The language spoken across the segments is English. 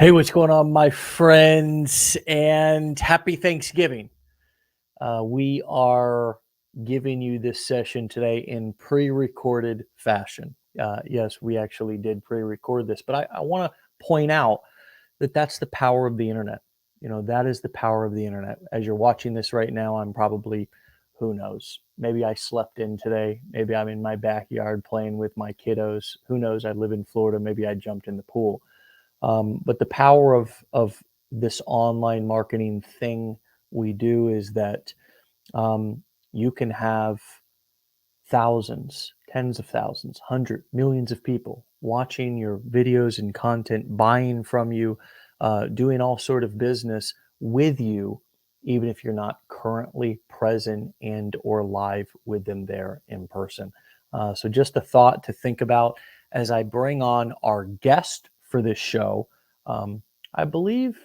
Hey, what's going on, my friends? And happy Thanksgiving. We are giving you this session today in pre recorded fashion. Yes, we actually did pre record this, but I want to point out that that's the power of the internet. That is the power of the internet. As you're watching this right now, I'm probably, who knows, maybe I slept in today. Maybe I'm in my backyard playing with my kiddos. Who knows? I live in Florida. Maybe I jumped in the pool. But the power of this online marketing thing we do is that you can have thousands, tens of thousands, hundred millions of people watching your videos and content, buying from you, doing all sort of business with you, even if you're not currently present and or live with them there in person. So just a thought to think about as I bring on our guest for this show. I believe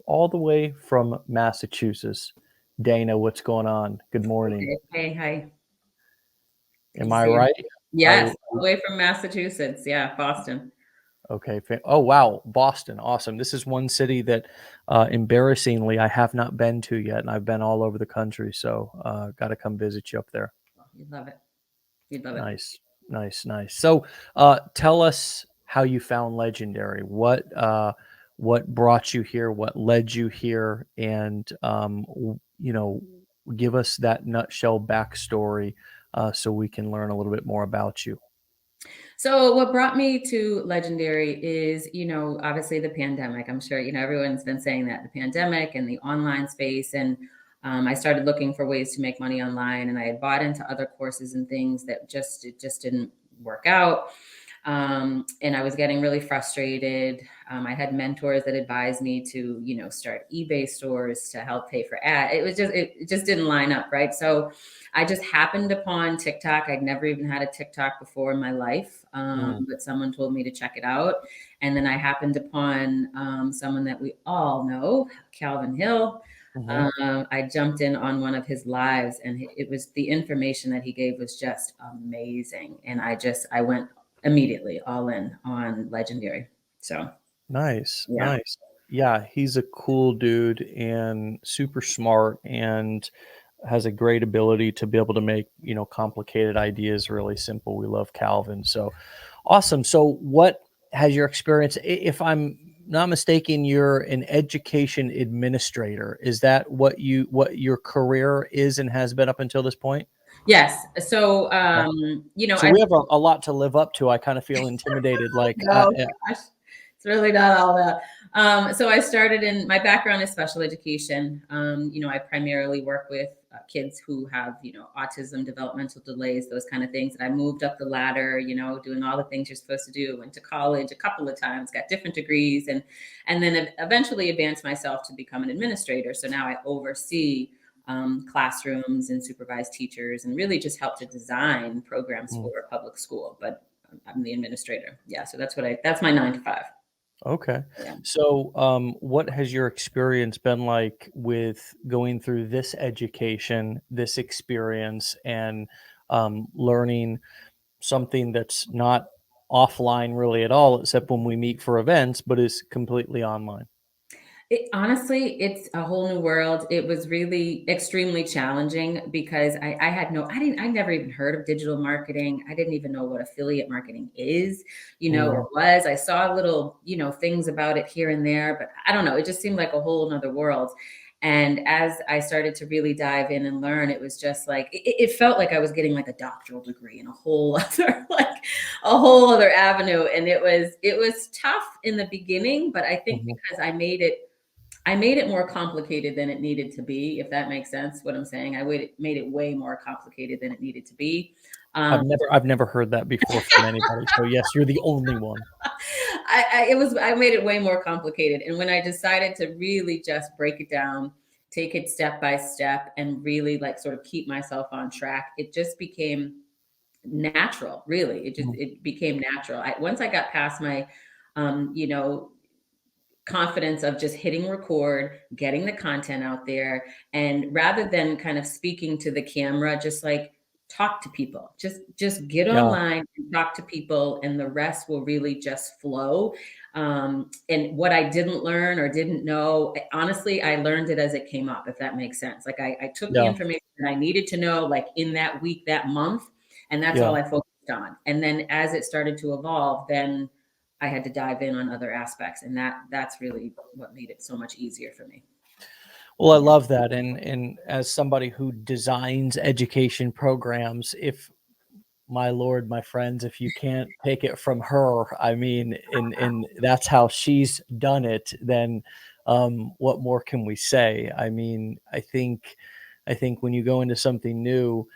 all the way from Massachusetts. Dana, what's going on? Good morning. Okay. Hey, hi. Good Am to I see you. right? I Yes, all the way from Massachusetts. Yeah, Boston. Okay. Oh, wow. Boston. Awesome. This is one city that, embarrassingly, I have not been to yet, and I've been all over the country. So, got to come visit you up there. You'd love it. You'd love it. Nice, nice, nice. So, tell us how you found Legendary. What brought you here? What led you here? And give us that nutshell backstory, so we can learn a little bit more about you. So, what brought me to Legendary is, obviously the pandemic. I'm sure, everyone's been saying that the pandemic and the online space. And I started looking for ways to make money online, and I had bought into other courses and things that it just didn't work out. And I was getting really frustrated. I had mentors that advised me to, start eBay stores to help pay for ad. It just didn't line up, right? So I just happened upon TikTok. I'd never even had a TikTok before in my life, Mm, but someone told me to check it out. And then I happened upon someone that we all know, Calvin Hill. mhm. I jumped in on one of his lives, and it was the information that he gave was just amazing. And I went immediately all in on Legendary. So Nice, yeah. nice. Yeah, he's a cool dude and super smart and has a great ability to be able to make, complicated ideas really simple. We love Calvin. So awesome. So what has your experience, if I'm not mistaken, you're an education administrator. Is that what your career is and has been up until this point? Yes. So Okay. So I we have a lot to live up to. I kind of feel intimidated. Like, no gosh, it's really not all that. So I started in my background is special education. I primarily work with kids who have, autism, developmental delays, those kind of things. And I moved up the ladder, doing all the things you're supposed to do. Went to college a couple of times, got different degrees, and then eventually advanced myself to become an administrator. So now I oversee classrooms and supervise teachers and really just help to design programs Mm. for a public school. But I'm the administrator. Yeah. So that's my 9 to 5. Okay. Yeah. So, what has your experience been like with going through this education, this experience, and learning something that's not offline really at all, except when we meet for events, but is completely online? Honestly, it's a whole new world. It was really extremely challenging because I never even heard of digital marketing. I didn't even know what affiliate marketing is, Mm, or was. I saw little, things about it here and there, but I don't know. It just seemed like a whole nother world. And as I started to really dive in and learn, it was just like, it felt like I was getting like a doctoral degree in a whole other, like a whole other avenue. And it was tough in the beginning, but I think mhm. because I made it more complicated than it needed to be, if that makes sense what I'm saying. Made it way more complicated than it needed to be. Um, I've never heard that before from anybody. So yes, you're the only one. I made it way more complicated. And when I decided to really just break it down, take it step by step, and really like sort of keep myself on track, it just became natural. Really, Mm, it became natural. Once I got past my, you know, confidence of just hitting record, getting the content out there, and rather than kind of speaking to the camera, just like talk to people. Just get Yeah. online and talk to people, and the rest will really just flow. And what I didn't learn or didn't know, honestly, I learned it as it came up, if that makes sense. Like I took the Yeah. information that I needed to know, like in that week, that month, and that's all Yeah. I focused on. And then as it started to evolve, then I had to dive in on other aspects, and that's really what made it so much easier for me. Well, I Yeah. love that. And as somebody who designs education programs, if my lord, my friends, if you can't take it from her, I mean, and that's how she's done it, then what more can we say? I mean, I think when you go into something new,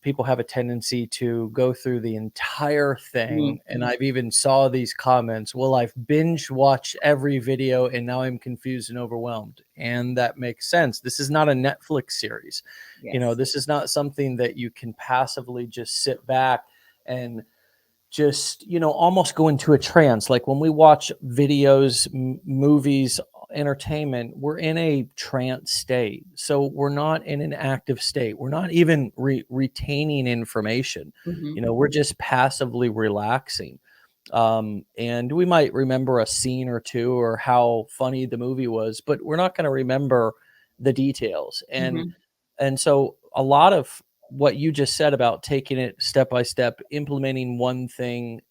people have a tendency to go through the entire Mhm. thing, and I've even saw these comments, well, I've binge watched every video and now I'm confused and overwhelmed, and that makes sense. This is not a Netflix series. Yes. This is not something that you can passively just sit back and just almost go into a trance. Like when we watch videos, movies, entertainment, we're in a trance state, so we're not in an active state. We're not even retaining information. Mhm. We're just passively relaxing, and we might remember a scene or two or how funny the movie was, but we're not going to remember the details. and Mhm. and so a lot of what you just said about taking it step by step, implementing one thing,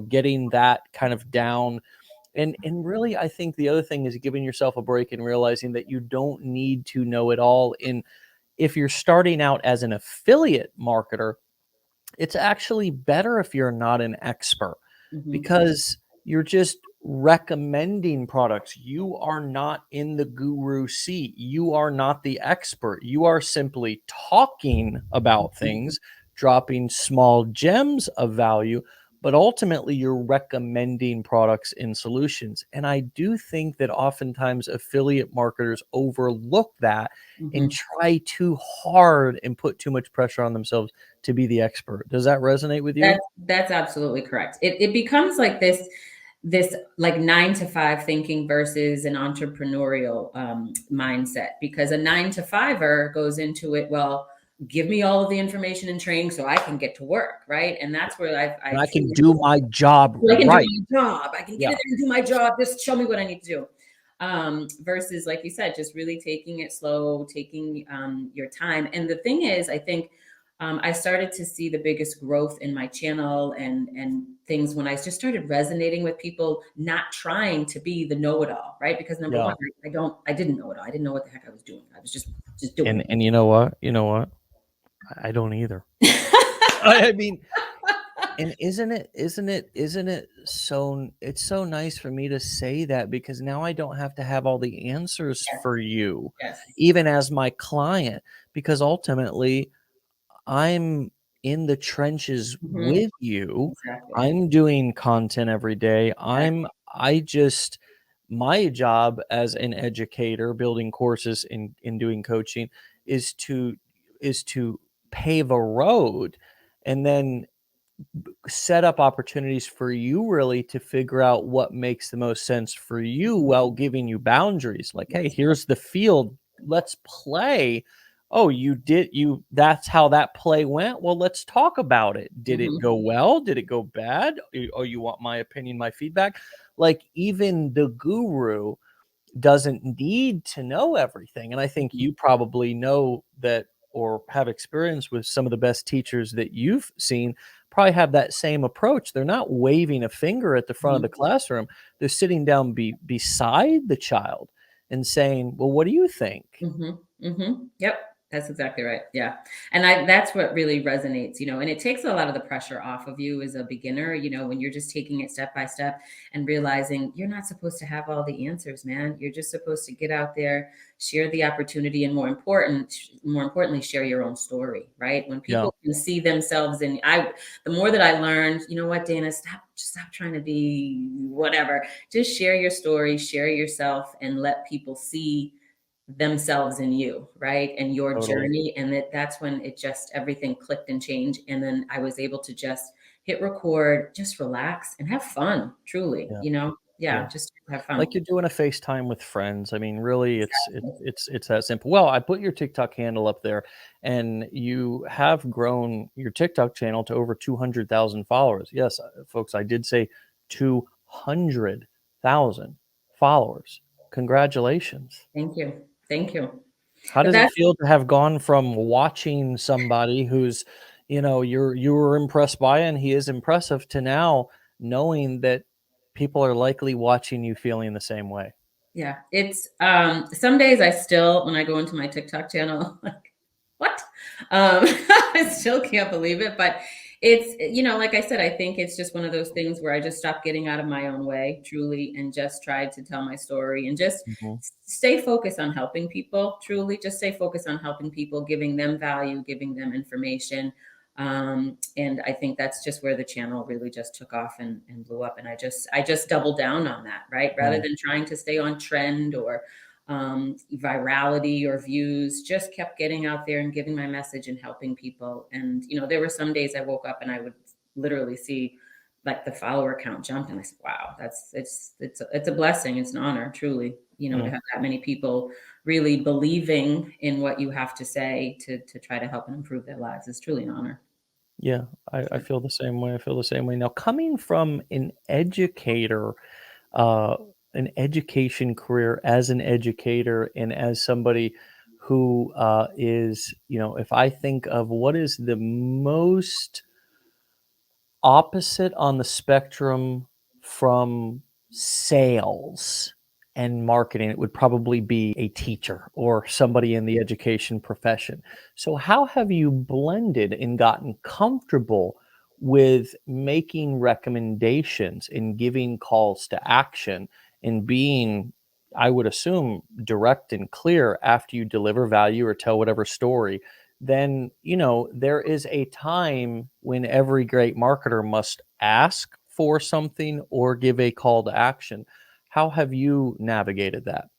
getting that kind of down. And really, I think the other thing is giving yourself a break and realizing that you don't need to know it all. And if you're starting out as an affiliate marketer, it's actually better if you're not an expert, Mhm. because you're just recommending products. You are not in the guru seat. You are not the expert. You are simply talking about Mhm. things, dropping small gems of value, but ultimately you're recommending products and solutions. And I do think that oftentimes affiliate marketers overlook that and Mhm. try too hard and put too much pressure on themselves to be the expert. Does that resonate with you? That's absolutely correct. It becomes like this like 9 to 5 thinking versus an entrepreneurial mindset, because a 9 to 5er goes into it, well, give me all of the information and training so I can get to work, right? And that's where And I I can truly, do my job I can do right. my job. I can get Yeah. in there and do my job. Just show me what I need to do. Versus, like you said, just really taking it slow, taking your time. And the thing is, I think I started to see the biggest growth in my channel and things when I just started resonating with people, not trying to be the know-it-all, right? Because number one, Yeah. I didn't know it all. I didn't know what the heck I was doing. I was just doing And you know what? You know what? I don't either. I mean, and isn't it so it's so nice for me to say that, because now I don't have to have all the answers Yes, for you, yes. even as my client, because ultimately I'm in the trenches Mhm. with you. Exactly. I'm doing content every day. Exactly. I just my job as an educator, building courses in doing coaching, is to pave a road, and then set up opportunities for you really to figure out what makes the most sense for you while giving you boundaries. Like, hey, Yes. here's the field. Let's play. Oh, that's how that play went. Well, let's talk about it. Did it Mhm. go well? Did it go bad? Oh, you want my opinion, my feedback? Like, even the guru doesn't need to know everything. And I think Mhm. you probably know that, or have experience with some of the best teachers that you've seen, probably have that same approach. They're not waving a finger at the front of the Mhm. classroom. They're sitting down beside the child and saying, well, what do you think? Mhm, mhm. Yep, that's exactly right. Yeah, and that's what really resonates, and it takes a lot of the pressure off of you as a beginner, when you're just taking it step by step and realizing you're not supposed to have all the answers, man. You're just supposed to get out there, share the opportunity, and more importantly, share your own story, right? When Yeah, people can see themselves in the more that I learned, you know what, Dana, stop trying to be whatever. Just share your story, share yourself, and let people see themselves in you, right? And your totally. journey. And that's when it just everything clicked and changed. And then I was able to just hit record, just relax and have fun, truly, Yeah. Yeah, Yeah. just have fun. Like you're doing a FaceTime with friends. I mean, really, Exactly. it's that simple. Well, I put your TikTok handle up there, and you have grown your TikTok channel to over 200,000 followers. Yes, folks, I did say 200,000 followers. Congratulations. Thank you. Thank you. How But does it that's feel to have gone from watching somebody who's, you were impressed by and he is impressive to now knowing that people are likely watching you feeling the same way? Yeah, it's some days I still when I go into my TikTok channel, like, what? I still can't believe it, but it's like I said, I think it's just one of those things where I just stopped getting out of my own way, truly, and just tried to tell my story and just Mhm. stay focused on helping people, truly, just stay focused on helping people, giving them value, giving them information. And I think that's just where the channel really just took off and blew up. And I just doubled down on that, right? Rather Mm, than trying to stay on trend or virality or views, just kept getting out there and giving my message and helping people. And, there were some days I woke up and I would literally see like the follower count jump. And I said, wow, it's a blessing. It's an honor, truly, to mm. have that many people really believing in what you have to say to try to help and improve their lives is truly an honor. Yeah, I feel the same way. I feel the same way. Now, coming from uh, an education career as an educator and as somebody who is, if I think of what is the most opposite on the spectrum from sales and marketing, it would probably be a teacher or somebody in the education profession. So, how have you blended and gotten comfortable with making recommendations and giving calls to action and being, I would assume, direct and clear after you deliver value or tell whatever story? Then, there is a time when every great marketer must ask for something or give a call to action. How have you navigated that?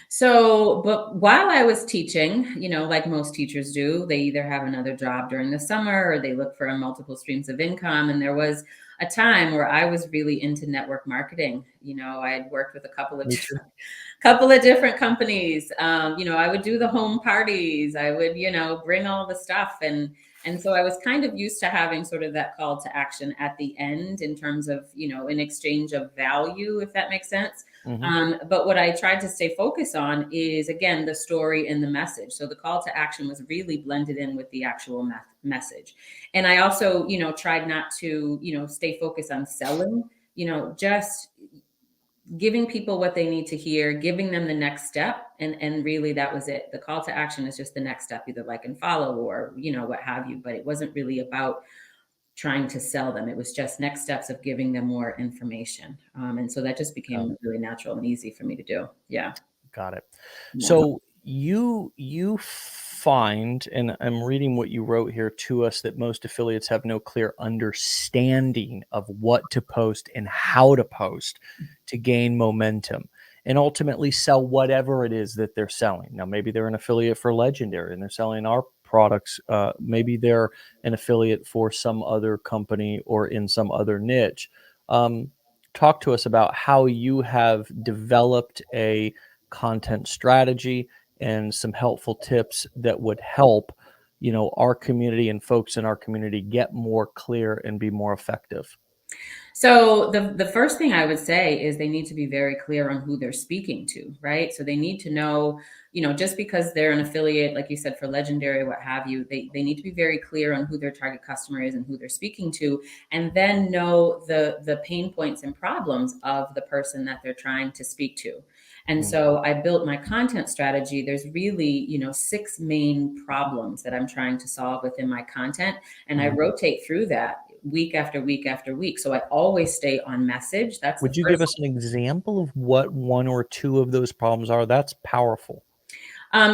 So, but while I was teaching, like most teachers do, they either have another job during the summer or they look for multiple streams of income. And there was a time where I was really into network marketing. I had worked with a couple of Me too. different companies. I would do the home parties. I would, bring all the stuff and so I was kind of used to having sort of that call to action at the end in terms of, in exchange of value, if that makes sense. Mhm. But what I tried to stay focused on is again the story and the message. So the call to action was really blended in with the actual message. And I also, tried not to, stay focused on selling. Just giving people what they need to hear, giving them the next step, and really that was it. The call to action is just the next step, either like and follow or what have you. But it wasn't really about trying to sell them. It was just next steps of giving them more information. And so that just Got became really natural and easy for me to do. Yeah. got it. Yeah. So you find, and I'm reading what you wrote here to us, that most affiliates have no clear understanding of what to post and how to post to gain momentum and ultimately sell whatever it is that they're selling. Now, maybe they're an affiliate for Legendary and they're selling our products. Maybe they're an affiliate for some other company or in some other niche. Um, Talk to us about how you have developed a content strategy and some helpful tips that would help, our community and folks in our community get more clear and be more effective. So the first thing I would say is they need to be very clear on who they're speaking to, right? So they need to know, just because they're an affiliate, like you said, for Legendary, what have you, they need to be very clear on who their target customer is and who they're speaking to, and then know the pain points and problems of the person that they're trying to speak to. And Mm, so I built my content strategy. There's really, six main problems that I'm trying to solve within my content. And I mhm. rotate through that week after week after week. So I always stay on message. That's the Would you give first. us an example of what one or two of those problems are? That's powerful.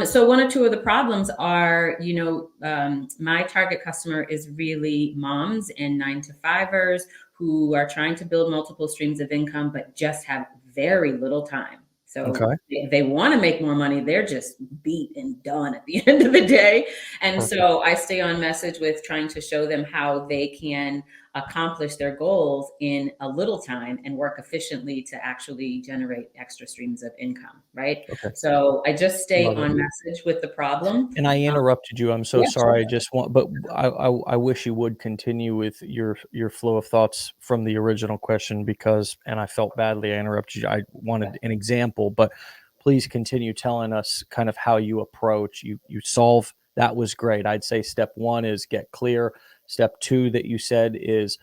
So one or two of the problems are, my target customer is really moms and 9 to 5ers who are trying to build multiple streams of income, but just have very little time. So Okay. they want to make more money. They're just beat and done at the end of the day. And Perfect. so I stay on message with trying to show them how they can accomplish their goals in a little time and work efficiently to actually generate extra streams of income, right? Okay. So I just stay Love it. on message with the problem. And I interrupted you. I'm so Yeah, sure. sorry. I just want, but I wish you would continue with your flow of thoughts from the original question because, and I felt badly I interrupted you. I wanted an example, but please continue telling us kind of how you approach, you solve. That was great. I'd say step one is get clear. Step two that you said is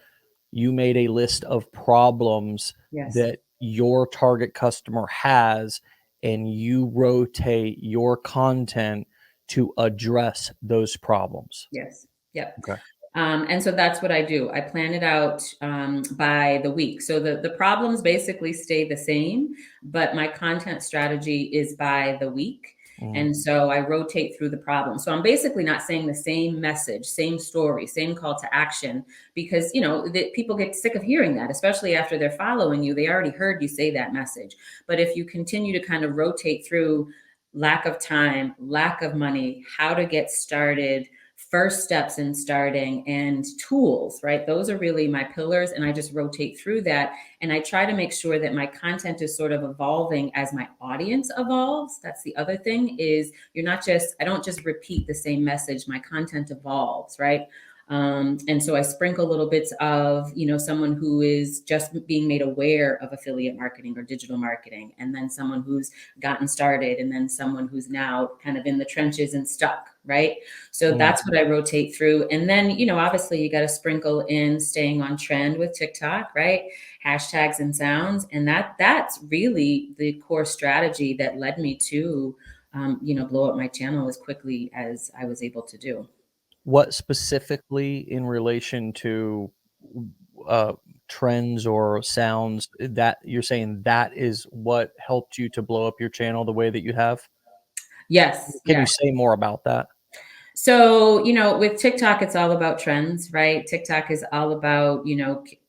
you made a list of problems Yes. that your target customer has, and you rotate your content to address those problems. Yes. Yep. Okay. And so that's what I do. I plan it out by the week. So the problems basically stay the same, but my content strategy is by the week. Mm, And so I rotate through the problem. So I'm basically not saying the same message, same story, same call to action, because people get sick of hearing that, especially after they're following you. They already heard you say that message. But if you continue to kind of rotate through lack of time, lack of money, how to get started, first steps in starting, and tools, right? Those are really my pillars. And I just rotate through that. And I try to make sure that my content is sort of evolving as my audience evolves. That's the other thing is I don't just repeat the same message. My content evolves, right? And so I sprinkle little bits of, someone who is just being made aware of affiliate marketing or digital marketing, and then someone who's gotten started, and then someone who's now kind of in the trenches and stuck, right? So mm. that's what I rotate through. And then, obviously you got to sprinkle in staying on trend with TikTok, right? Hashtags and sounds. And that's really the core strategy that led me to, blow up my channel as quickly as I was able to do. What specifically in relation to uh, trends or sounds that you're saying that is what helped you to blow up your channel the way that you have? Yes. Can you Yes. say more about that? So, with TikTok, it's all about trends, right? TikTok is all about,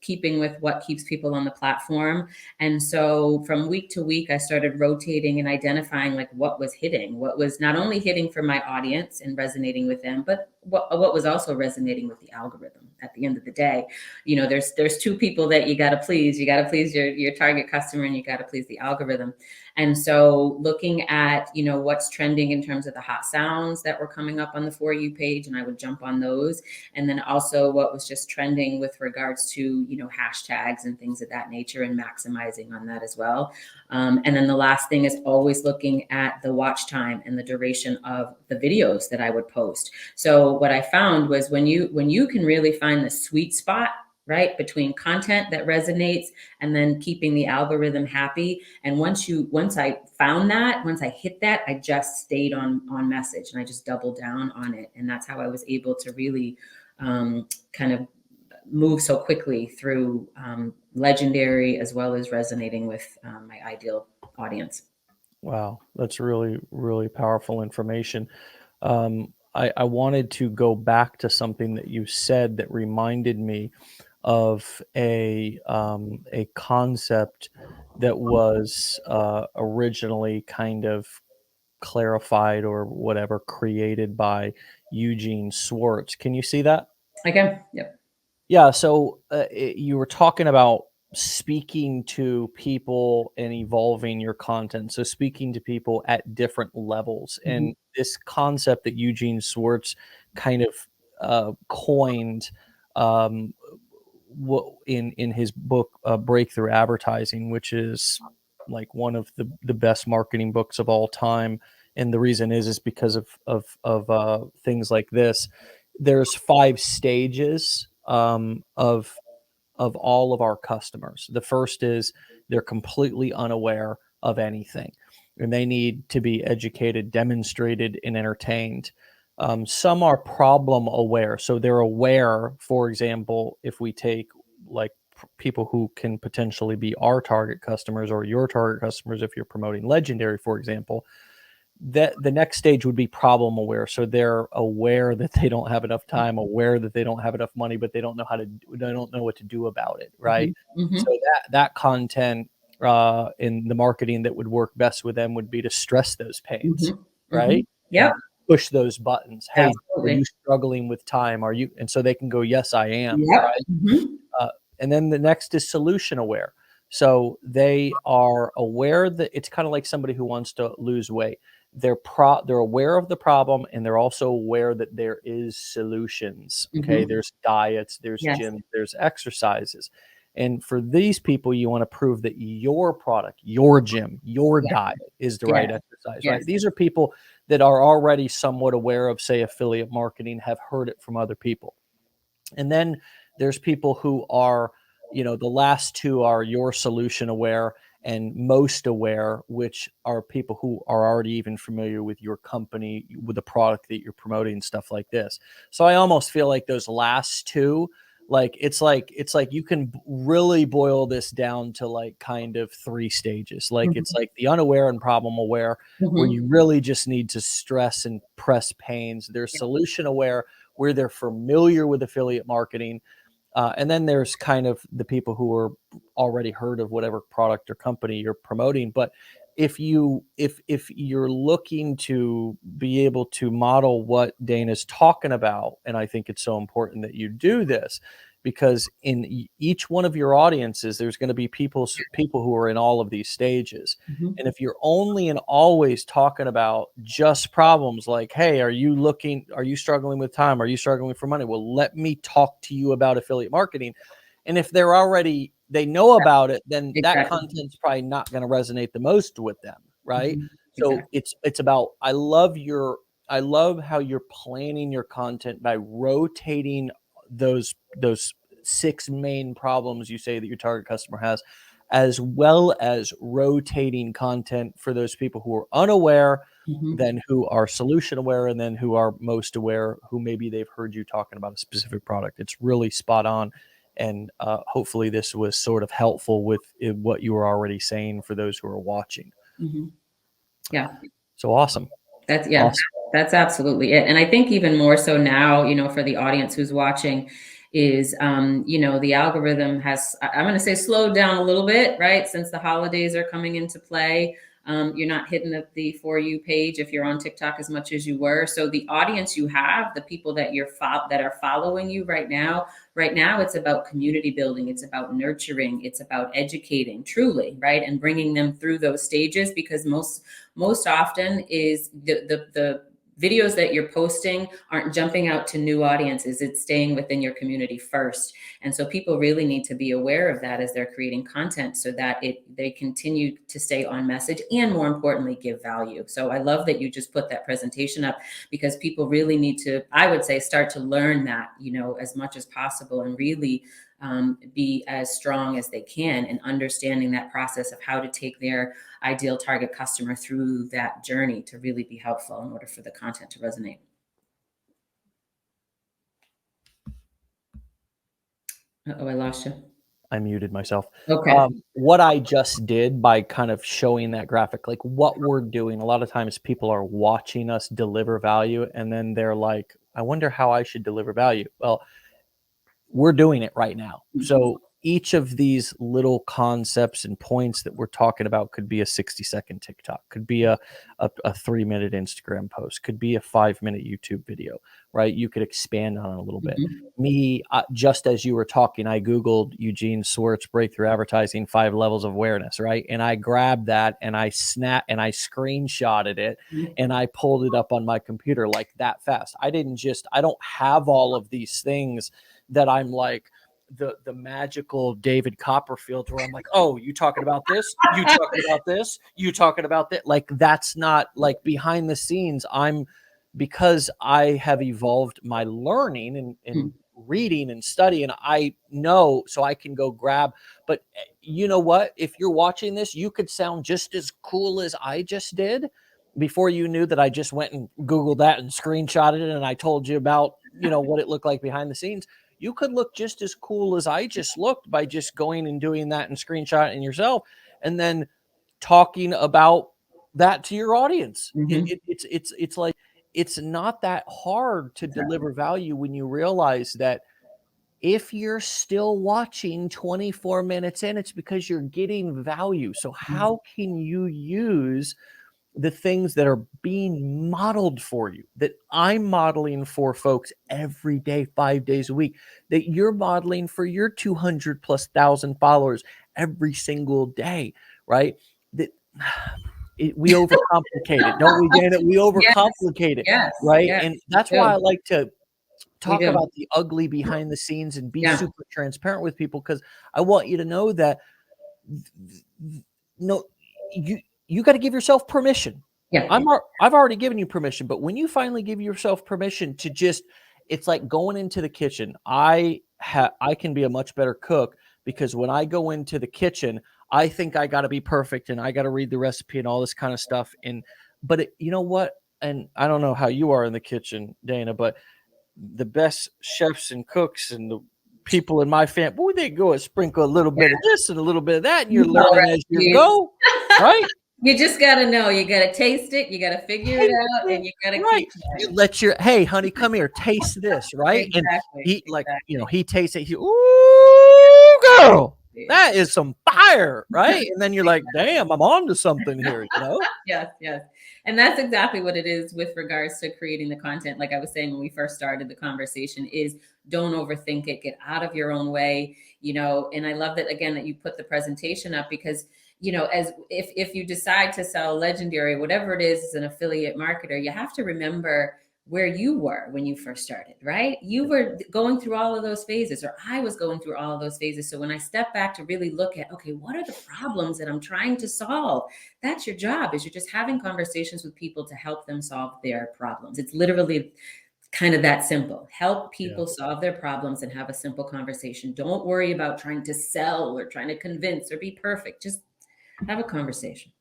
keeping with what keeps people on the platform. And so from week to week, I started rotating and identifying like what was hitting, what was not only hitting for my audience and resonating with them, but what was also resonating with the algorithm at the end of the day. There's two people that you got to please. You got to please your target customer, and you got to please the algorithm. And so looking at, what's trending in terms of the hot sounds that were coming up on the For You page, and I would jump on those. And then also what was just trending with regards to, hashtags and things of that nature, and maximizing on that as well. And then the last thing is always looking at the watch time and the duration of the videos that I would post. So what I found was when you can really find the sweet spot, right, between content that resonates and then keeping the algorithm happy. And once I found that, once I hit that, I just stayed on message, and I just doubled down on it. And that's how I was able to really kind of move so quickly through legendary as well as resonating with my ideal audience. Wow, that's really, really powerful information. I wanted to go back to something that you said that reminded me of a concept that was originally kind of clarified or whatever created by Eugene Swartz. Can you see that? Okay. Yep. Yeah, so you were talking about speaking to people and evolving your content. So speaking to people at different levels, Mhm. and this concept that Eugene Swartz kind of coined um, in his book Breakthrough Advertising, which is like one of the best marketing books of all time. And the reason is because of things like this. There's 5 stages of all of our customers. The first is they're completely unaware of anything, and they need to be educated, demonstrated, and entertained. Some are problem aware, so they're aware. For example, if we take like people who can potentially be our target customers or your target customers, if you're promoting Legendary, for example, that the next stage would be problem aware. So they're aware that they don't have enough time, aware that they don't have enough money, but they don't know they don't know what to do about it, right? Mhm. So Mhm. that content in the marketing that would work best with them would be to stress those pains, Mhm. right? Mhm. And Yep. push those buttons. Hey, are you Absolutely. struggling with time? Are you? And so they can go, yes, I am, Yep. right? Mhm. And then the next is solution aware. So they are aware that it's kind of like somebody who wants to lose weight. They're aware of the problem, and they're also aware that there is solutions. Okay, Mm-hmm. there's diets, there's Yes. gyms, there's exercises. And for these people, you want to prove that your product, your gym, your Yes. diet is the right Yes. exercise, right? Yes. These are people that are already somewhat aware of, say, affiliate marketing, have heard it from other people. And then there's people who are, the last two are your solution aware and most aware, which are people who are already even familiar with your company, with the product that you're promoting, stuff like this. So I almost feel like those last two, like you can really boil this down to like kind of three stages. Like it's Mm-hmm. like the unaware and problem aware, where Mm-hmm. you really just need to stress and press pains. There's solution aware, where they're familiar with affiliate marketing. And then there's kind of the people who are already heard of whatever product or company you're promoting. But if you're looking to be able to model what Dana's talking about, and I think it's so important that you do this, because in each one of your audiences, there's going to be people who are in all of these stages. Mm-hmm. And if you're only and always talking about just problems like, hey, are you struggling with time? Are you struggling for money? Well, let me talk to you about affiliate marketing. And if they know about it, then that Exactly. content's probably not going to resonate the most with them. Right. Mm-hmm. So Exactly. it's about, I love how you're planning your content by rotating those six main problems you say that your target customer has, as well as rotating content for those people who are unaware, Mm-hmm. then who are solution aware, and then who are most aware, who maybe they've heard you talking about a specific product. It's really spot on. And hopefully this was sort of helpful with what you were already saying for those who are watching. Mm-hmm. Yeah. So awesome. Yeah, Awesome. that's absolutely it. And I think even more so now, for the audience who's watching is, the algorithm has, I'm going to say slowed down a little bit, right? Since the holidays are coming into play. You're not hitting the For You page if you're on TikTok as much as you were. So the audience you have, the people that that are following you right now, it's about community building. It's about nurturing. It's about educating truly, right? And bringing them through those stages, because most often is the videos that you're posting aren't jumping out to new audiences. It's staying within your community first. And so people really need to be aware of that as they're creating content, so that they continue to stay on message, and more importantly, give value. So I love that you just put that presentation up, because people really need to, I would say, start to learn that, as much as possible, and really be as strong as they can in understanding that process of how to take their ideal target customer through that journey to really be helpful in order for the content to resonate. Oh, I lost you. I muted myself. Okay. What I just did by kind of showing that graphic, like what we're doing, a lot of times people are watching us deliver value, and then they're like, I wonder how I should deliver value. Well, we're doing it right now. So each of these little concepts and points that we're talking about could be a 60-second TikTok, could be a 3-minute Instagram post, could be a 5-minute YouTube video, right? You could expand on it a little bit. Mhm. Me, just as you were talking, I Googled Eugene Swartz breakthrough advertising 5 levels of awareness, right? And I grabbed that and I screenshotted it Mhm. and I pulled it up on my computer like that fast. I don't have all of these things that I'm like the magical David Copperfield, where I'm like, oh, you talking about this? You talking about this? You talking about that? Like, that's not like behind the scenes. Because I have evolved my learning and reading and studying, I know, so I can go grab. But you know what? If you're watching this, you could sound just as cool as I just did before you knew that I just went and Googled that and screenshotted it. And I told you about, what it looked like behind the scenes. You could look just as cool as I just looked by just going and doing that and screenshotting yourself, and then talking about that to your audience. Mhm. It's like, it's not that hard to deliver value when you realize that if you're still watching 24 minutes in, it's because you're getting value. So how can you use the things that are being modeled for you, that I'm modeling for folks every day, 5 days a week, that you're modeling for your 200 plus thousand followers every single day, right? That we overcomplicate it, don't we, Dana? We Yes, overcomplicate it, yes, right? yes, And we that's why I do. like to We talk do. about the ugly behind the scenes and be Yeah, super transparent with people, because I want you to know that no, you you got to give yourself permission. yeah, I've already given you permission, but when you finally give yourself permission to just, it's like going into the kitchen. I can be a much better cook because when I go into the kitchen, I think I got to be perfect and I got to read the recipe and all this kind of stuff. And but you know what? And I don't know how you are in the kitchen, Dana, but the best chefs and cooks and the people in my family, boy, they go and sprinkle a little bit of yeah. this and a little bit of that, and you're You know learning as you recipes. go, right? You just gotta know. You gotta taste it. You gotta figure it Taste out, it, and you gotta right? keep You trying. let your, hey, honey, come here, taste this, right? And Exactly, he, like, exactly. he tastes it. He, ooh, girl, Yeah, that is some fire, right? And then you're like, exactly. damn, I'm on to something here, you know? Yes, yes. And that's exactly what it is with regards to creating the content. Like I was saying when we first started the conversation, is don't overthink it, get out of your own way, and I love that again that you put the presentation up because as if you decide to sell legendary, whatever it is as an affiliate marketer, you have to remember where you were when you first started, right? You were going through all of those phases, or I was going through all of those phases. So when I step back to really look at, okay, what are the problems that I'm trying to solve? That's your job, is you're just having conversations with people to help them solve their problems. It's literally kind of that simple. Help Yeah. people solve their problems and have a simple conversation. Don't worry about trying to sell or trying to convince or be perfect. Just have a conversation.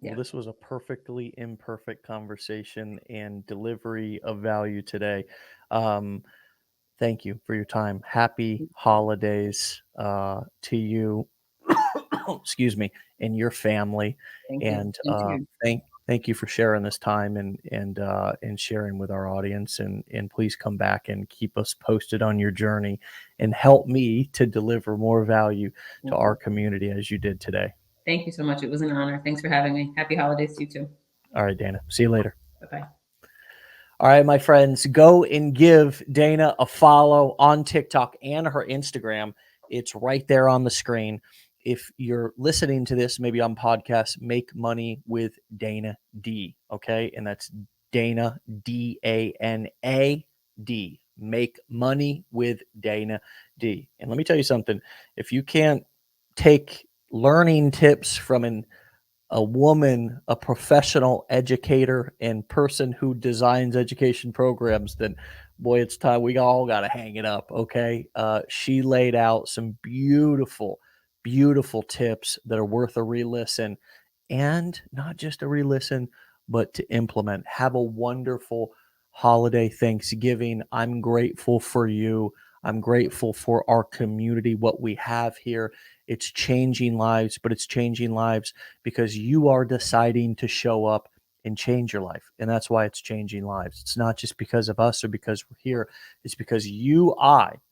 Well, Yeah. this was a perfectly imperfect conversation and delivery of value today. Um, Thank you for your time. Happy holidays to you, excuse me, and your family. Thank you. And You too. thank you for sharing this time and sharing with our audience. And please come back and keep us posted on your journey and help me to deliver more value to Thank our you. community as you did today. Thank you so much. It was an honor. Thanks for having me. Happy holidays to you too. All right, Dana. See you later. Bye bye. All right, my friends, go and give Dana a follow on TikTok and her Instagram. It's right there on the screen. If you're listening to this, maybe on podcast, Make Money with Dana D. Okay. And that's Dana, DANA D. Make Money with Dana D. And let me tell you something. If you can't take learning tips from a woman, a professional educator and person who designs education programs, then boy, it's time. We all got to hang it up. Okay. She laid out some beautiful, beautiful tips that are worth a re-listen, and not just a re-listen, but to implement. Have a wonderful holiday Thanksgiving. I'm grateful for you. I'm grateful for our community, what we have here. It's changing lives, but it's changing lives because you are deciding to show up and change your life. And that's why it's changing lives. It's not just because of us or because we're here. It's because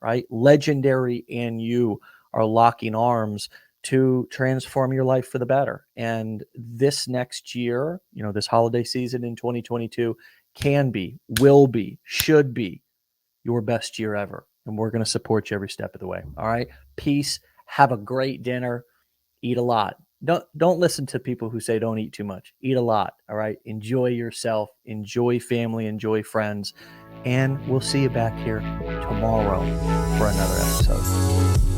right? Legendary and you are locking arms to transform your life for the better. And this next year, this holiday season in 2022 can be, will be, should be your best year ever. And we're going to support you every step of the way. All right. Peace. Have a great dinner. Eat a lot. Don't listen to people who say don't eat too much. Eat a lot. All right. Enjoy yourself. Enjoy family. Enjoy friends. And we'll see you back here tomorrow for another episode.